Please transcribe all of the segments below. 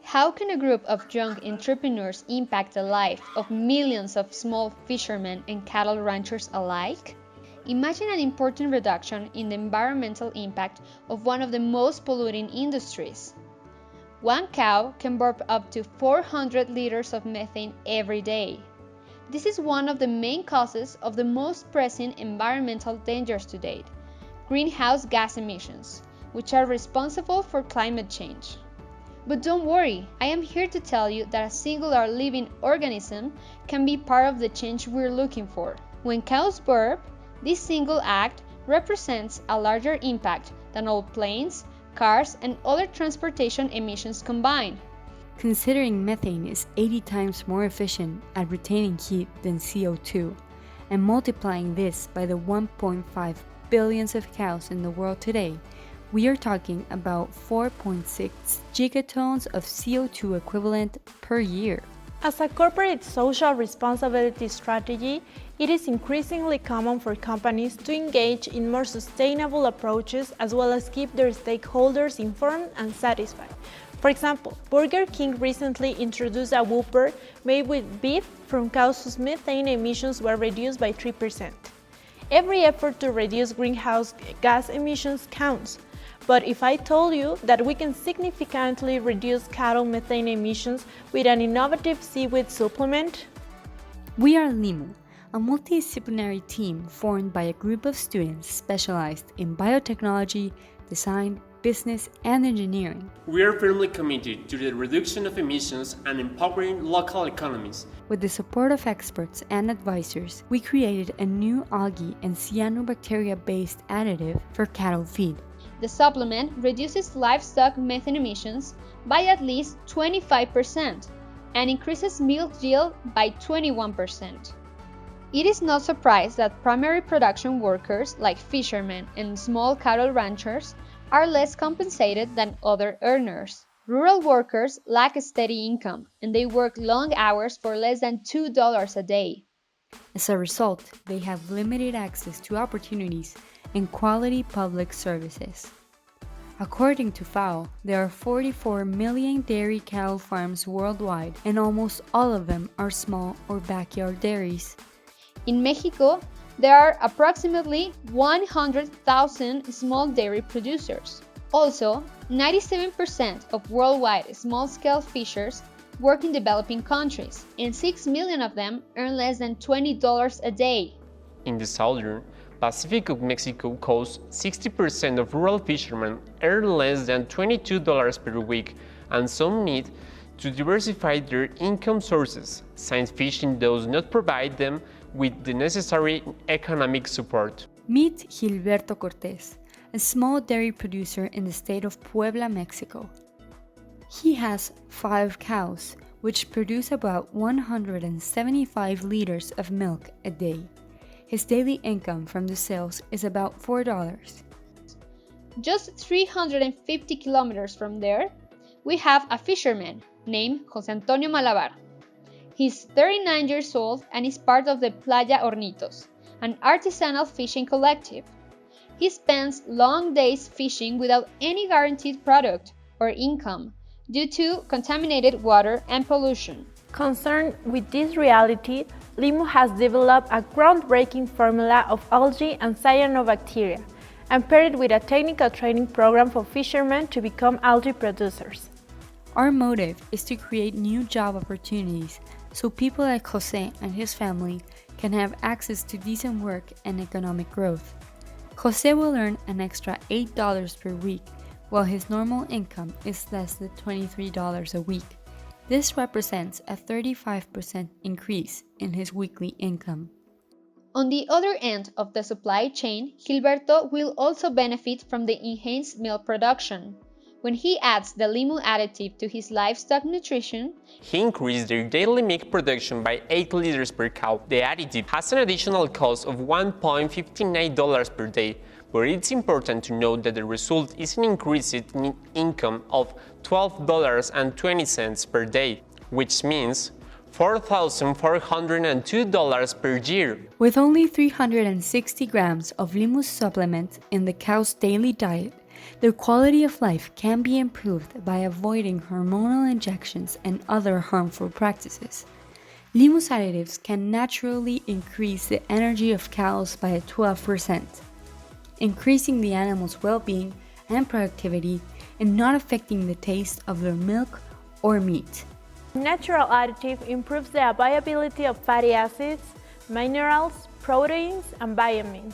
How can a group of young entrepreneurs impact the life of millions of small fishermen and cattle ranchers alike? Imagine an important reduction in the environmental impact of one of the most polluting industries. One cow can burp up to 400 liters of methane every day. This is one of the main causes of the most pressing environmental dangers to date, greenhouse gas emissions, which are responsible for climate change. But don't worry, I am here to tell you that a singular living organism can be part of the change we're looking for. When cows burp, this single act represents a larger impact than all planes, cars, and other transportation emissions combined. Considering methane is 80 times more efficient at retaining heat than CO2, and multiplying this by the 1.5 billions of cows in the world today, we are talking about 4.6 gigatons of CO2 equivalent per year. As a corporate social responsibility strategy, it is increasingly common for companies to engage in more sustainable approaches as well as keep their stakeholders informed and satisfied. For example, Burger King recently introduced a Whopper made with beef from cows whose methane emissions were reduced by 3%. Every effort to reduce greenhouse gas emissions counts. But if I told you that we can significantly reduce cattle methane emissions with an innovative seaweed supplement? We are LIMU, a multidisciplinary team formed by a group of students specialized in biotechnology, design, business, and engineering. We are firmly committed to the reduction of emissions and empowering local economies. With the support of experts and advisors, we created a new algae and cyanobacteria-based additive for cattle feed. The supplement reduces livestock methane emissions by at least 25% and increases milk yield by 21%. It is no surprise that primary production workers like fishermen and small cattle ranchers are less compensated than other earners. Rural workers lack a steady income and they work long hours for less than $2 a day. As a result, they have limited access to opportunities and quality public services. According to FAO, there are 44 million dairy cattle farms worldwide, and almost all of them are small or backyard dairies. In Mexico, there are approximately 100,000 small dairy producers. Also, 97% of worldwide small-scale fishers work in developing countries, and 6 million of them earn less than $20 a day. In the southern Pacific of Mexico coast, 60% of rural fishermen earn less than $22 per week, and some need to diversify their income sources, since fishing does not provide them with the necessary economic support. Meet Gilberto Cortés, a small dairy producer in the state of Puebla, Mexico. He has 5 cows, which produce about 175 liters of milk a day. His daily income from the sales is about $4. Just 350 kilometers from there, we have a fisherman named José Antonio Malabar. He's 39 years old and is part of the Playa Hornitos, an artisanal fishing collective. He spends long days fishing without any guaranteed product or income due to contaminated water and pollution. Concerned with this reality, LIMU has developed a groundbreaking formula of algae and cyanobacteria and paired it with a technical training program for fishermen to become algae producers. Our motive is to create new job opportunities so people like Jose and his family can have access to decent work and economic growth. Jose will earn an extra $8 per week, while his normal income is less than $23 a week. This represents a 35% increase in his weekly income. On the other end of the supply chain, Gilberto will also benefit from the enhanced milk production. When he adds the LIMU additive to his livestock nutrition, He increased their daily milk production by 8 liters per cow. The additive has an additional cost of $1.59 per day, but it's important to note that the result is an increase in income of $12.20 per day, which means $4,402 per year. With only 360 grams of LIMU supplement in the cow's daily diet, Their quality of life can be improved by avoiding hormonal injections and other harmful practices. Limu's additives can naturally increase the energy of cows by 12%, increasing the animal's well-being and productivity and not affecting the taste of their milk or meat. Natural additive improves the availability of fatty acids, minerals, proteins, and vitamins.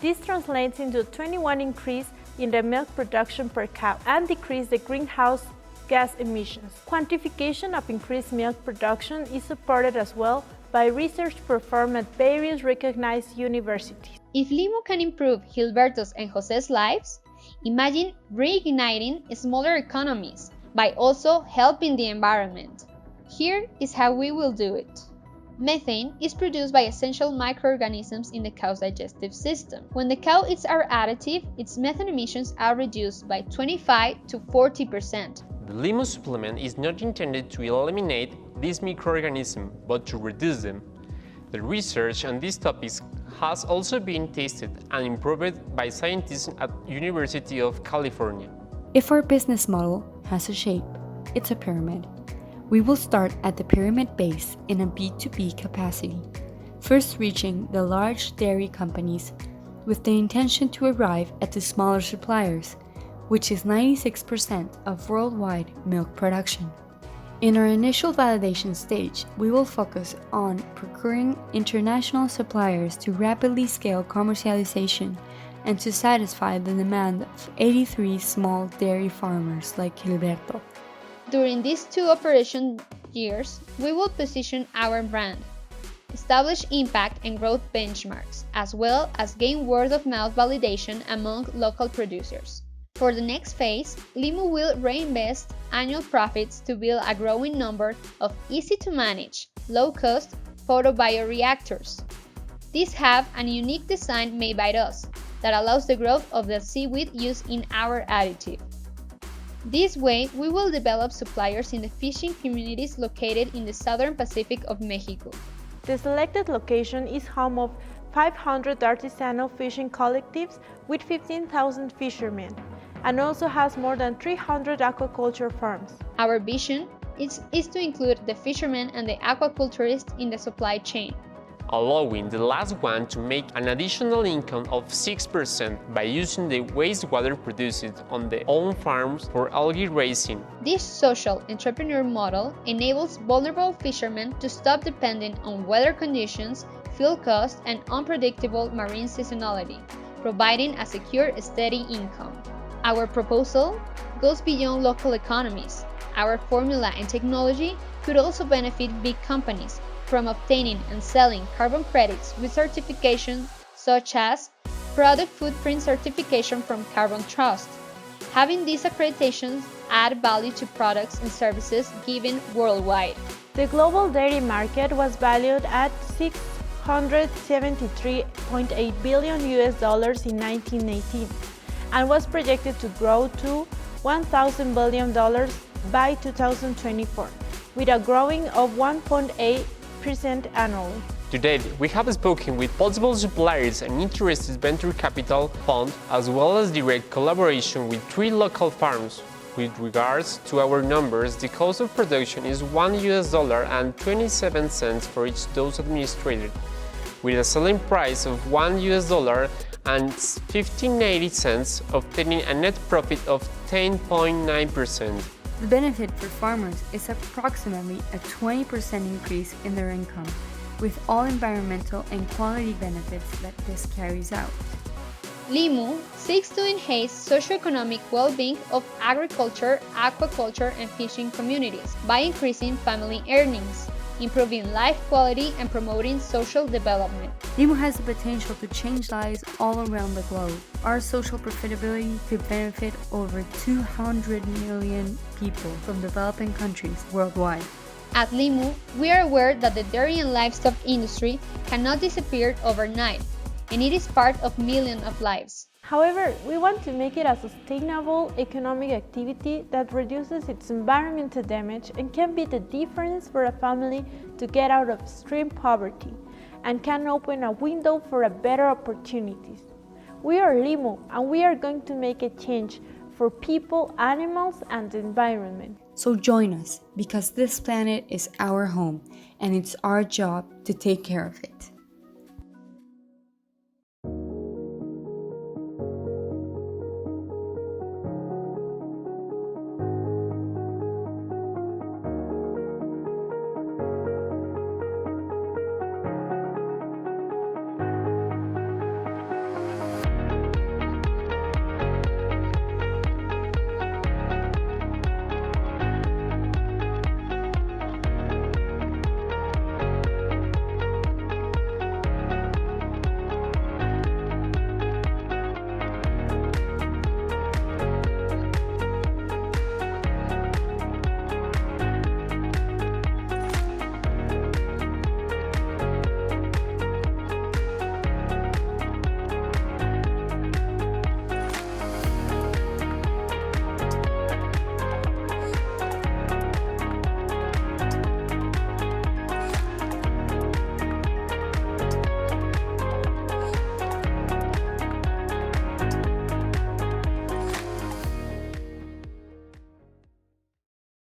This translates into a 21% increase in the milk production per cow and decrease the greenhouse gas emissions. Quantification of increased milk production is supported as well by research performed at various recognized universities. If Limu can improve Gilberto's and José's lives, imagine reigniting smaller economies by also helping the environment. Here is how we will do it. Methane is produced by essential microorganisms in the cow's digestive system. When the cow eats our additive, its methane emissions are reduced by 25 to 40%. The Limu supplement is not intended to eliminate these microorganisms, but to reduce them. The research on these topics has also been tested and improved by scientists at University of California. If our business model has a shape, it's a pyramid. We will start at the pyramid base in a B2B capacity, first reaching the large dairy companies with the intention to arrive at the smaller suppliers, which is 96% of worldwide milk production. In our initial validation stage, we will focus on procuring international suppliers to rapidly scale commercialization and to satisfy the demand of 83 small dairy farmers like Gilberto. During these 2 operation years, we will position our brand, establish impact and growth benchmarks, as well as gain word-of-mouth validation among local producers. For the next phase, Limu will reinvest annual profits to build a growing number of easy-to-manage, low-cost photobioreactors. These have a unique design made by us that allows the growth of the seaweed used in our additive. This way, we will develop suppliers in the fishing communities located in the southern Pacific of Mexico. The selected location is home of 500 artisanal fishing collectives with 15,000 fishermen, and also has more than 300 aquaculture farms. Our vision is to include the fishermen and the aquaculturists in the supply chain, allowing the last one to make an additional income of 6% by using the wastewater produced on their own farms for algae raising. This social entrepreneur model enables vulnerable fishermen to stop depending on weather conditions, fuel costs, and unpredictable marine seasonality, providing a secure, steady income. Our proposal goes beyond local economies. Our formula and technology could also benefit big companies from obtaining and selling carbon credits with certifications such as Product Footprint Certification from Carbon Trust. Having these accreditations add value to products and services given worldwide. The global dairy market was valued at $673.8 billion in 1918 and was projected to grow to $1,000 billion by 2024, with a growing of 1.8% annually. To date, we have spoken with possible suppliers and interested venture capital fund, as well as direct collaboration with 3 local farms. With regards to our numbers, the cost of production is $1 and 27 cents for each dose administered, with a selling price of $1 and 15.80 cents, obtaining a net profit of 10.9%. The benefit for farmers is approximately a 20% increase in their income, with all environmental and quality benefits that this carries out. Limu seeks to enhance socioeconomic well-being of agriculture, aquaculture, and fishing communities by increasing family earnings, improving life quality, and promoting social development. Limu has the potential to change lives all around the globe. Our social profitability could benefit over 200 million people from developing countries worldwide. At Limu, we are aware that the dairy and livestock industry cannot disappear overnight, and it is part of millions of lives. However, we want to make it a sustainable economic activity that reduces its environmental damage and can be the difference for a family to get out of extreme poverty and can open a window for better opportunities. We are Limo, and we are going to make a change for people, animals, and the environment. So join us, because this planet is our home, and it's our job to take care of it.